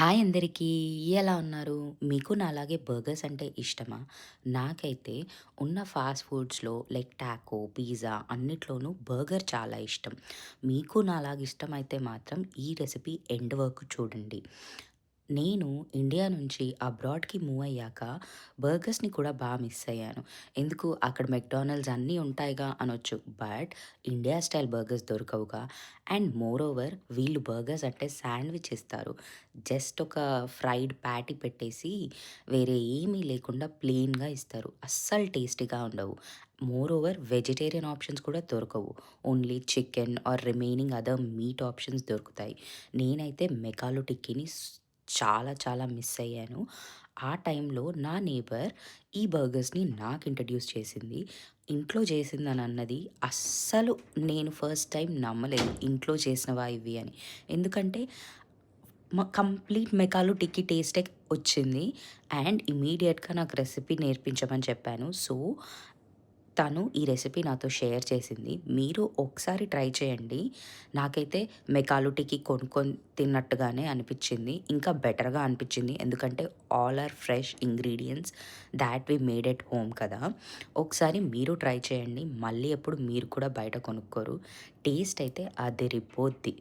Hi అందరికీ! ఎలా ఉన్నారు? మీకు నాలాగే బర్గర్స్ అంటే ఇష్టమా? నాకైతే ఉన్న ఫాస్ట్ ఫుడ్స్‌లో లైక్ టాకో, పిజ్జా అన్నిట్లోనూ బర్గర్ చాలా ఇష్టం. మీకు నాలాగా ఇష్టమైతే మాత్రం ఈ రెసిపీ ఎండ్ వరకు చూడండి. నేను ఇండియా నుంచి అబ్రాడ్‌కి మూవ్ అయ్యాక బర్గర్స్‌ని కూడా మిస్ అయ్యాను. ఎందుకు అక్కడ మెక్‌డానల్డ్స్ అన్నీ ఉంటాయిగా అనొచ్చు. బట్ ఇండియా స్టైల్ బర్గర్స్ దొరకవుగా. అండ్ మోర్ ఓవర్ వీళ్ళు బర్గర్స్ అంటే శాండ్‌విచ్ ఇస్తారు. జస్ట్ ఒక ఫ్రైడ్ ప్యాటీ పెట్టేసి వేరే ఏమీ లేకుండా ప్లెయిన్‌గా ఇస్తారు. అస్సలు టేస్టీగా ఉండవు. మోర్ ఓవర్ వెజిటేరియన్ ఆప్షన్స్ కూడా దొరకవు. Only chicken or remaining other meet options దొరుకుతాయి. నేనైతే మెకాలో టిక్కీని చాలా చాలా మిస్ అయ్యాను. ఆ టైంలో నా నేబర్ ఈ బర్గర్స్‌ని నాకు ఇంట్రడ్యూస్ చేసింది. ఇంట్లో చేసిందనన్నది అస్సలు నేను ఫస్ట్ టైమ్ నమ్మలేదు. ఇంట్లో చేసినవా ఇవి అని. ఎందుకంటే కంప్లీట్ మెకాలో టిక్కీ టేస్టే వచ్చింది. అండ్ ఇమ్మీడియేట్‌గా నాకు రెసిపీ నేర్పించమని చెప్పాను. సో, తను ఈ రెసిపీ నాతో షేర్ చేసింది. మీరు ఒకసారి ట్రై చేయండి. నాకైతే మెకాలో టిక్కీ కొనుక్కొని తిన్నట్టుగానే అనిపిచ్చింది. ఇంకా బెటర్‌గా అనిపిచ్చింది. ఎందుకంటే all are fresh ingredients that we made at home కదా! ఒకసారి మీరు ట్రై చేయండి. మళ్ళీ ఎప్పుడు మీరు కూడా బయట కొనుక్కోరు. టేస్ట్ అయితే అదిరిపోద్ది.